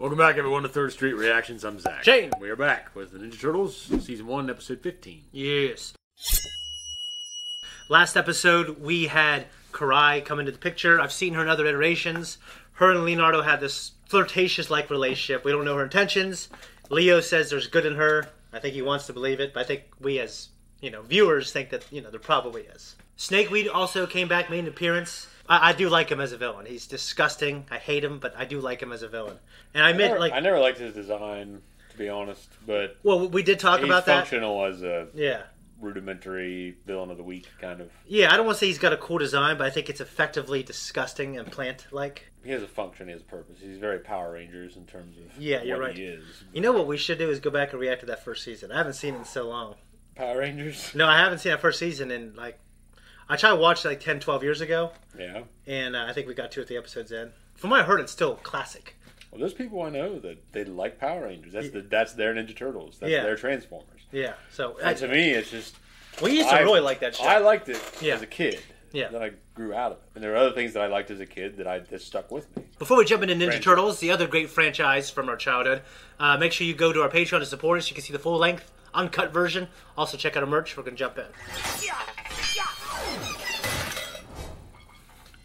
Welcome back, everyone, to Third Street Reactions. I'm Zach. Shane. We are back with the Ninja Turtles, Season 1, Episode 15. Yes. Last episode, we had Karai come into the picture. I've seen her in other iterations. Her and Leonardo had this flirtatious-like relationship. We don't know her intentions. Leo says there's good in her. I think he wants to believe it, but I think we as, viewers think that, there probably is. Snakeweed also came back, made an appearance. I do like him as a villain. He's disgusting. I hate him, but I do like him as a villain. And I never liked his design, to be honest, but... Well, we did talk about that. He's functional as a rudimentary villain of the week, kind of. Yeah, I don't want to say he's got a cool design, but I think it's effectively disgusting and plant-like. He has a function, he has a purpose. He's very Power Rangers in terms of you're right. He is. You know what we should do is go back and react to that first season. I haven't seen it in so long. Power Rangers? No, I haven't seen that first season in, I tried to watch it 10, 12 years ago. Yeah. And I think we got 2 or 3 episodes in. From what I heard, it's still classic. Well, there's people I know that they like Power Rangers. That's their Ninja Turtles. That's their Transformers. Yeah. So to me, it's just... We used to really like that show. I liked it as a kid. Yeah. Then I grew out of it. And there are other things that I liked as a kid that stuck with me. Before we jump into Ninja Turtles, the other great franchise from our childhood, make sure you go to our Patreon to support us. You can see the full-length, uncut version. Also, check out our merch. We're going to jump in.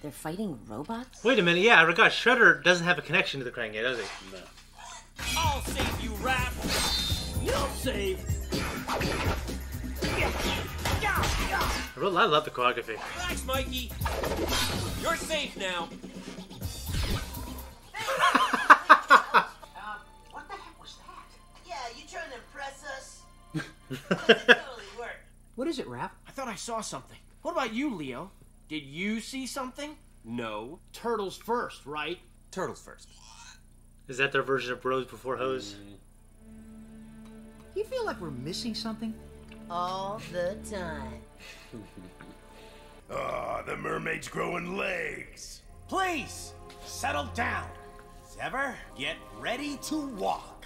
They're fighting robots? Wait a minute. Yeah, I forgot. Shredder doesn't have a connection to the Krang yet, does he? No. I'll save you, Raph. You'll save. I love the choreography. Relax, Mikey. You're safe now. What the heck was that? Yeah, you trying to impress us? That totally worked. What is it, Raph? I thought I saw something. What about you, Leo? Did you see something? No. Turtles first, right? Turtles first. Is that their version of Bros Before Hoes? You feel like we're missing something? All the time. The mermaid's growing legs. Please, settle down. Sever, get ready to walk.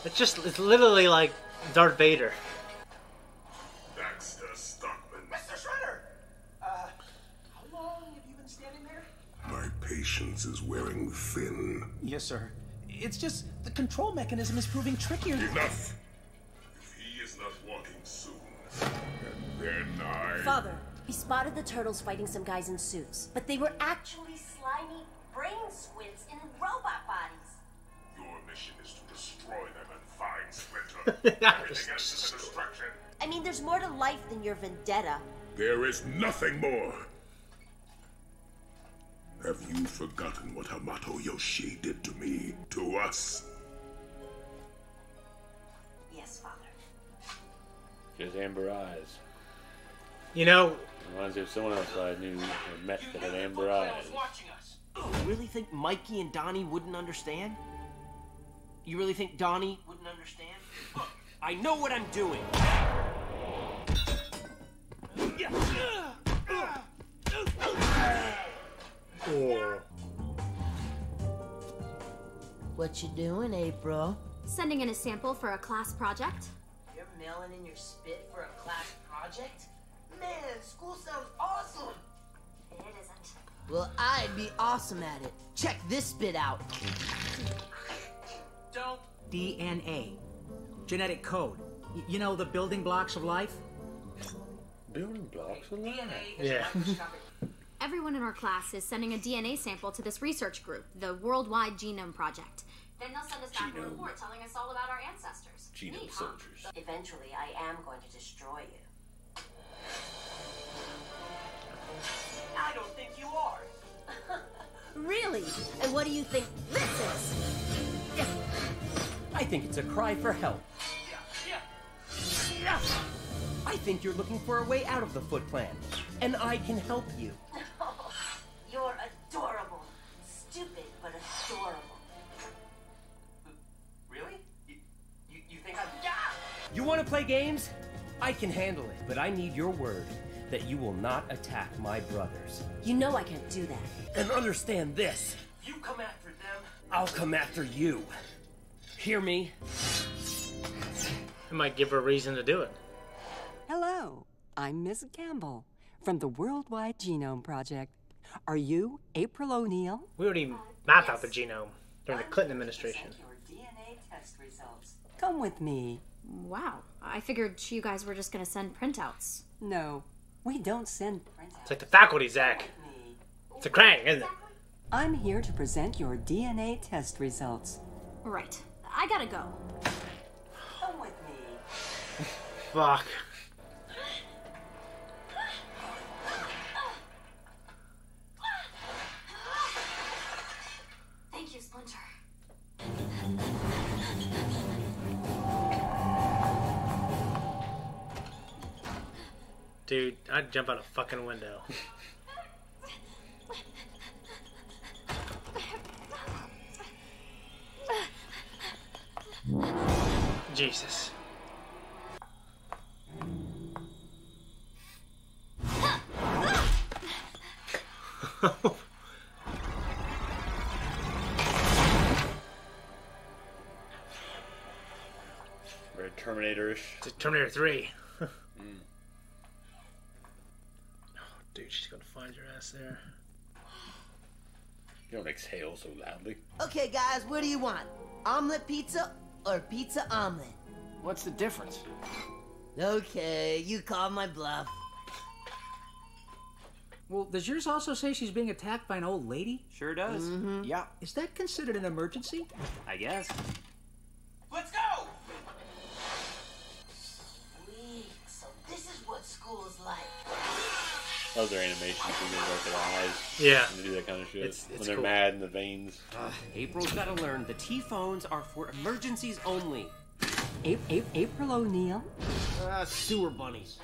It's literally like Darth Vader. Baxter Stockman. Mr. Shredder! How long have you been standing there? My patience is wearing thin. Yes, sir. It's just the control mechanism is proving trickier. Enough! If he is not walking soon, then I... Father, we spotted the turtles fighting some guys in suits, but they were actually slimy brain squids in robot bodies. Your mission is to destroy them and find Splinter. Everything else is a distraction. I mean, there's more to life than your vendetta. There is nothing more. Have you forgotten what Hamato Yoshi did to me? To us? Yes, Father. She has amber eyes. Reminds me of someone else I knew or met that had amber eyes. Watching us. You really think Mikey and Donnie wouldn't understand? You really think Donnie wouldn't understand? Look, I know what I'm doing. What you doing, April? Sending in a sample for a class project. You're mailing in your spit for a class project? Man, school sounds awesome. It isn't. Well, I'd be awesome at it. Check this spit out. Don't. DNA. Genetic code. You know the building blocks of life? Building blocks of life? Yeah. Everyone in our class is sending a DNA sample to this research group, the Worldwide Genome Project. Then they'll send us back a report telling us all about our ancestors. Genome Neat, huh? soldiers. Eventually, I am going to destroy you. I don't think you are. Really? And what do you think this is? I think it's a cry for help. I think you're looking for a way out of the Foot Plan, and I can help you. Oh, you're adorable. Stupid, but adorable. Really? You think I'm... You want to play games? I can handle it, but I need your word that you will not attack my brothers. You know I can't do that. And understand this. If you come after them, I'll come after you. Hear me? It might give her a reason to do it. Hello, I'm Miss Campbell from the Worldwide Genome Project. Are you April O'Neil? We already map out the genome during the Clinton administration. Your DNA test results. Come with me. Wow. I figured you guys were just gonna send printouts. No, we don't send printouts. It's like the faculty, Zach. It's a Krang, isn't it? I'm here to present your DNA test results. Right. I gotta go. Come with me. Fuck. Thank you, Splinter. Dude, I'd jump out a fucking window. Jesus. Very Terminator-ish. It's Terminator 3. Oh, dude, she's gonna find your ass there. You don't exhale so loudly. Okay, guys, what do you want? Omelet pizza or pizza omelet? What's the difference? Okay, you call my bluff. Well, does yours also say she's being attacked by an old lady? Sure does. Mm-hmm. Yeah, Is that considered an emergency? I guess. Let's go! Sweet. So this is what school is like. Love their animation. When they work their eyes. Yeah. And they do that kind of shit. It's when they're cool. mad in the veins. April's gotta learn the T-phones are for emergencies only. April O'Neil? Sewer bunnies.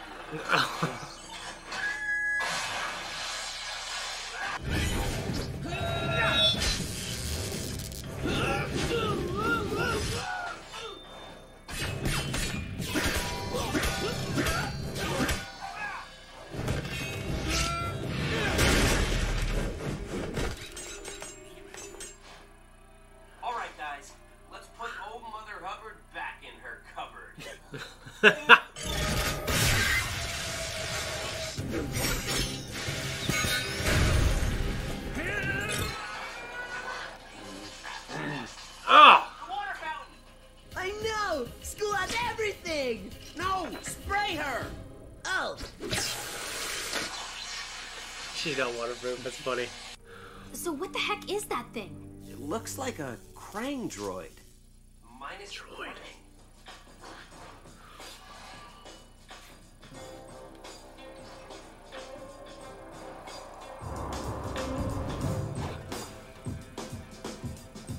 All right, guys, let's put old Mother Hubbard back in her cupboard. Oh! The water fountain! I know! School has everything! No! Spray her! Oh, She's not waterproof. That's funny. So what the heck is that thing? It looks like a Krang droid. Minus Droid.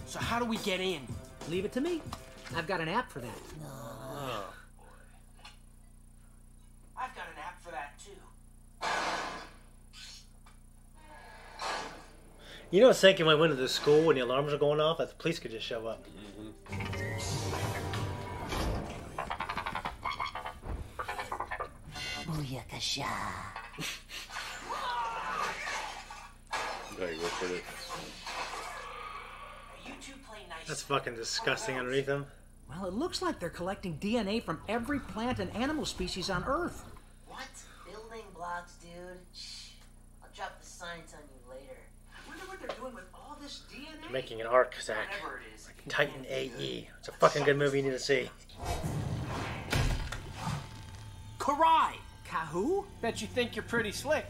So how do we get in? Leave it to me. I've got an app for that. I've got an app for that too. You know, it's thinking when I went to the school when the alarms are going off, that the police could just show up. Booyakasha. Gotta go for it. You two play nice. That's fucking disgusting underneath them. Well, it looks like they're collecting DNA from every plant and animal species on Earth. What? Building blocks, dude. Shh. I'll drop the science on you later. I wonder what they're doing with all this DNA. They're making an arc, Zach. Whatever it is. Titan AE. It's a fucking good movie you need to see. Karai! Kahoo? Bet you think you're pretty slick.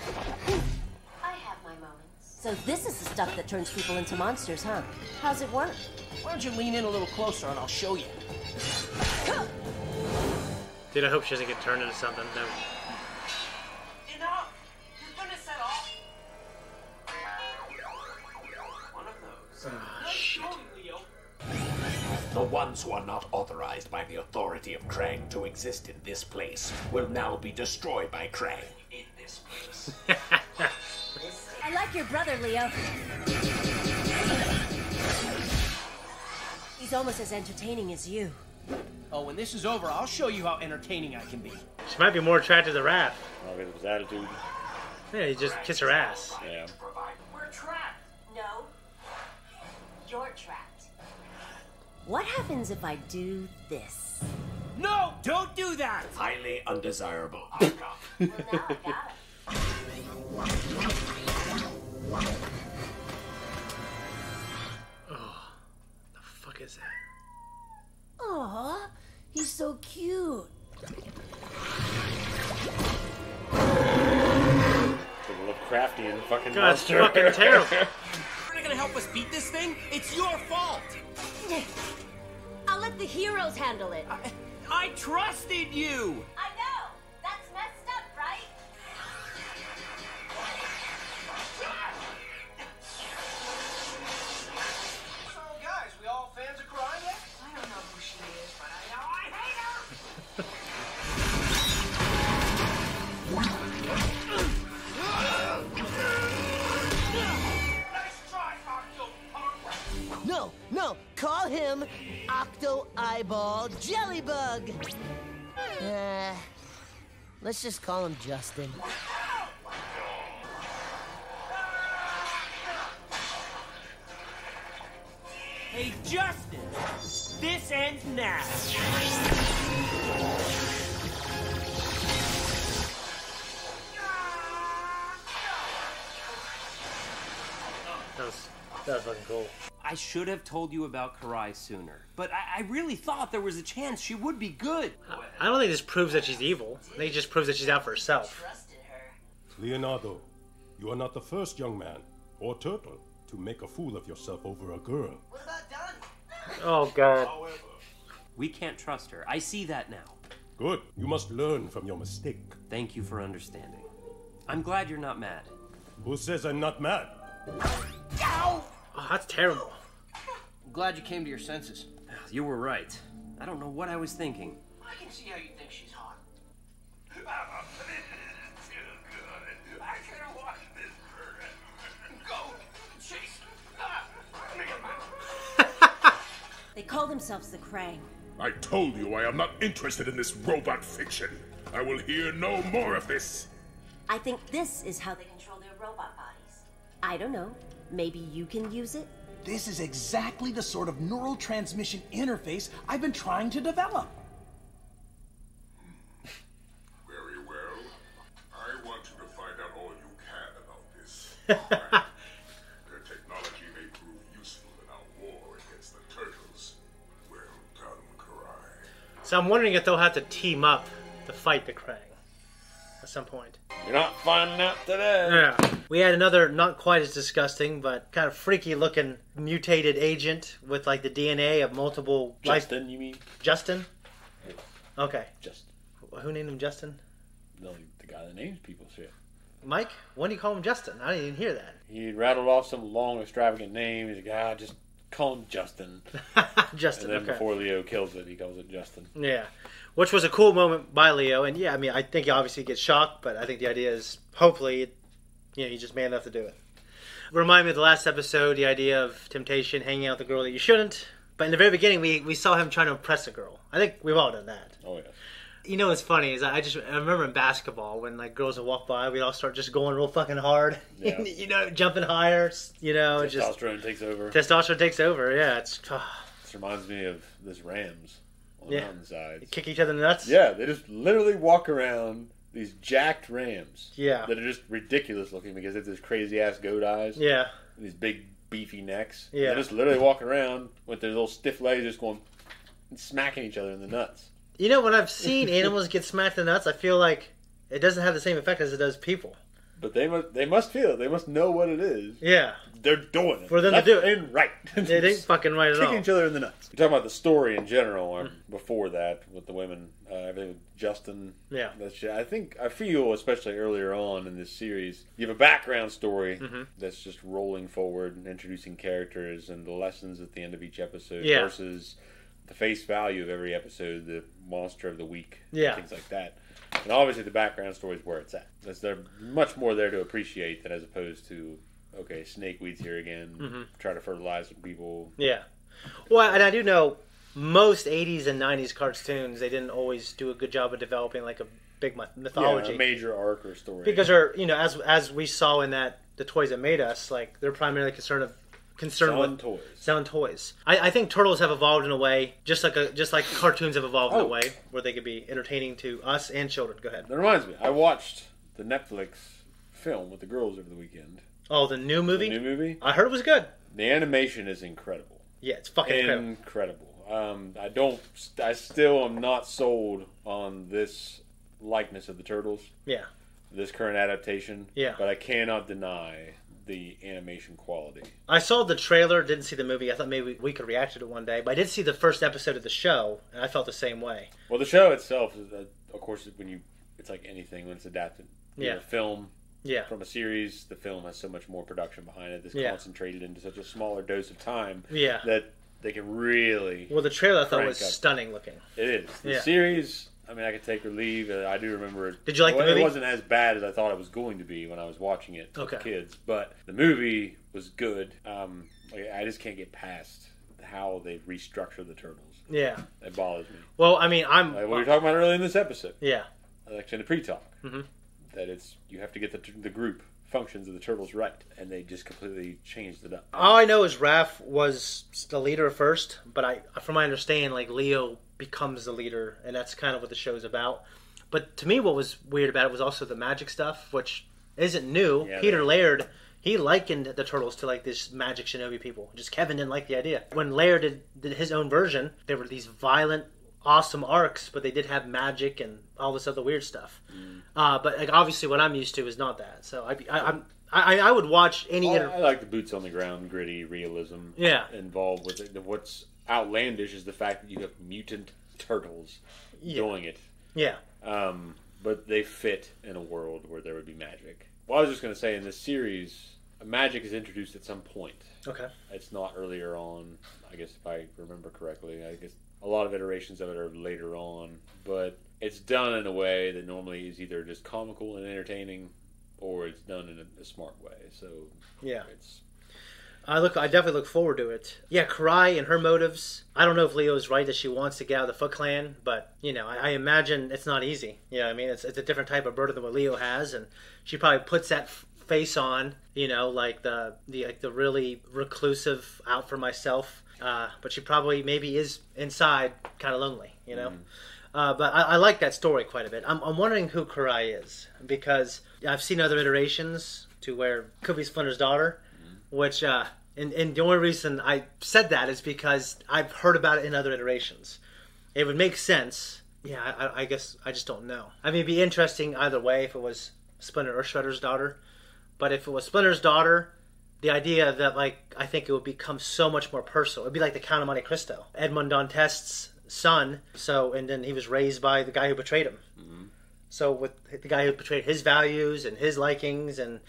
I have my moments. So this is the stuff that turns people into monsters, huh? How's it work? Why don't you lean in a little closer and I'll show you. Dude, I hope she doesn't get turned into something. No. Enough! You're gonna set off. one of those. Oh, shit. Leo. The ones who are not authorized by the authority of Krang to exist in this place will now be destroyed by Krang in this place. I like your brother, Leo. He's almost as entertaining as you. Oh, when this is over, I'll show you how entertaining I can be. She might be more attracted to Raph. Oh, because of his attitude. Yeah, you just kiss her ass. Yeah. We're trapped. No. You're trapped. What happens if I do this? No! Don't do that! Highly undesirable. Well, now I got it. so cute. Crafty and fucking God, it's monster. fucking terrible. You're not gonna help us beat this thing? It's your fault. I'll let the heroes handle it. I trusted you. I know. That's messed up, right? So, guys, we all fans of Karai yet? I don't know who she is, but I know I hate her. No, call him Octo Eyeball Jellybug. Let's just call him Justin. Hey, Justin, this ends now. That was fucking cool. I should have told you about Karai sooner, but I really thought there was a chance she would be good. I don't think this proves that she's evil. I think it just proves that she's out for herself. Leonardo, you are not the first young man, or turtle, to make a fool of yourself over a girl. What about Donnie? Oh, God. However, we can't trust her. I see that now. Good. You must learn from your mistake. Thank you for understanding. I'm glad you're not mad. Who says I'm not mad? Ow! Oh, that's terrible. I'm glad you came to your senses. You were right. I don't know what I was thinking. I can see how you think she's hot. I can watch this Go! Chase! They call themselves the Krang. I told you I am not interested in this robot fiction. I will hear no more of this. I think this is how they control their robot bodies. I don't know. Maybe you can use it? This is exactly the sort of neural transmission interface I've been trying to develop. Very well. I want you to find out all you can about this. Their technology may prove useful in our war against the turtles. Well done, Karai. So I'm wondering if they'll have to team up to fight the Krang at some point. You're not finding out today. Yeah. We had another not quite as disgusting, but kind of freaky looking mutated agent with like the DNA of multiple... Justin, you mean? Justin? Okay. Justin. Who named him Justin? No, the guy that names people shit. Mike? When do you call him Justin? I didn't even hear that. He rattled off some long, extravagant name. He's like, just call him Justin. Justin, and then okay. before Leo kills it, he calls it Justin. Yeah. Which was a cool moment by Leo. And yeah, I mean, I think he obviously gets shocked, but I think the idea is hopefully, he's just man enough to do it. Remind me of the last episode, the idea of temptation, hanging out with a girl that you shouldn't. But in the very beginning, we saw him trying to impress a girl. I think we've all done that. Oh, yeah. You know what's funny is I remember in basketball when like girls would walk by, we'd all start just going real fucking hard. Yeah. Jumping higher. Testosterone takes over. Testosterone takes over. Yeah, This reminds me of this Rams on the mountainside. Kick each other in the nuts. Yeah, they just literally walk around these jacked Rams. Yeah, that are just ridiculous looking because they have these crazy ass goat eyes. Yeah, and these big beefy necks. Yeah, they're just literally walking around with their little stiff legs, just going and smacking each other in the nuts. You know, when I've seen animals get smacked in the nuts, I feel like it doesn't have the same effect as it does people. But they must feel it. They must know what it is. Yeah. They're doing it. For them to do it. Ain't right. It ain't fucking right at all. Kicking each other in the nuts. You're talking about the story in general, or before that, with the women. Everything with Justin. Yeah. I feel, especially earlier on in this series, you have a background story that's just rolling forward and introducing characters and the lessons at the end of each episode versus the face value of every episode, the monster of the week, things like that. And obviously the background story is where it's at. They're much more there to appreciate than as opposed to, okay, snakeweed's here again, try to fertilize some people. Yeah. Well, and I do know most 80s and 90s cartoons, they didn't always do a good job of developing like a big mythology. Yeah, a major arc or story. Because they're, as we saw in that, The Toys That Made Us, like they're primarily concerned with selling toys. I think Turtles have evolved in a way, just like cartoons have evolved in a way, where they could be entertaining to us and children. Go ahead. That reminds me, I watched the Netflix film with the girls over the weekend. Oh, the new movie? The new movie? I heard it was good. The animation is incredible. Yeah, it's fucking incredible. I still am not sold on this likeness of the Turtles. Yeah. This current adaptation. Yeah. But I cannot deny the animation quality. I saw the trailer, didn't see the movie. I thought maybe we could react to it one day. But I did see the first episode of the show, and I felt the same way. Well, the show itself is, of course, it's like anything when it's adapted. Yeah. A film. Yeah. From a series, the film has so much more production behind it. It's Yeah. concentrated into such a smaller dose of time. Yeah. That they can really. Well, the trailer I thought crank was up. stunning looking. It is. The Yeah. series, I mean, I could take or leave. I do remember it. Did you like the movie? It wasn't as bad as I thought it was going to be when I was watching it with Okay. the kids. But the movie was good. I just can't get past how they restructured the Turtles. Yeah. It bothers me. Well, I mean, Like what we were talking about earlier in this episode. Yeah. Like in the pre-talk. Mm-hmm. That you have to get the group functions of the Turtles right. And they just completely changed it up. All I know is Raph was the leader at first, but from my understanding, like Leo becomes the leader, and that's kind of what the show's about. But to me, what was weird about it was also the magic stuff, which isn't new. Yeah, Peter Laird, he likened the Turtles to like this magic shinobi people. Just Kevin didn't like the idea. When Laird did his own version, there were these violent, awesome arcs, but they did have magic and all this other weird stuff. But like, obviously, what I'm used to is not that. So I would watch any. I like the boots on the ground, gritty realism. Yeah. Involved with it. What's outlandish is the fact that you have mutant turtles doing it. Yeah. But they fit in a world where there would be magic. Well, I was just going to say, in this series, magic is introduced at some point. Okay. It's not earlier on, I guess, if I remember correctly. I guess a lot of iterations of it are later on. But it's done in a way that normally is either just comical and entertaining, or it's done in a smart way. So, yeah. It's... I definitely look forward to it. Yeah, Karai and her motives. I don't know if Leo is right that she wants to get out of the Foot Clan, but I imagine it's not easy. Yeah, I mean it's a different type of burden than what Leo has, and she probably puts that face on. Like the really reclusive, out for myself. But she probably maybe is inside kind of lonely. But I like that story quite a bit. I'm wondering who Karai is, because I've seen other iterations to where it could be Splinter's daughter. Which, and the only reason I said that is because I've heard about it in other iterations. It would make sense. Yeah, I guess I just don't know. I mean, it'd be interesting either way if it was Splinter or Shredder's daughter. But if it was Splinter's daughter, the idea that, I think it would become so much more personal. It would be like the Count of Monte Cristo. Edmond Dantes' son, and then he was raised by the guy who betrayed him. Mm-hmm. So with the guy who betrayed his values and his likings, and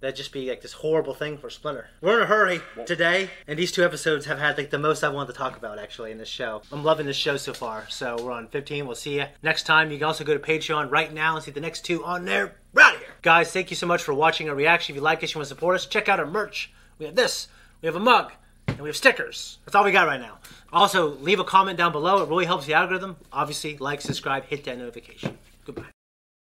that'd just be like this horrible thing for Splinter. We're in a hurry today, and these 2 episodes have had the most I wanted to talk about actually in this show. I'm loving this show so far. So we're on 15. We'll see you next time. You can also go to Patreon right now and see the next 2 on there. We're out of here. Guys, thank you so much for watching our reaction. If you like us, you want to support us, check out our merch. We have this, we have a mug, and we have stickers. That's all we got right now. Also, leave a comment down below. It really helps the algorithm. Obviously, like, subscribe, hit that notification. Goodbye.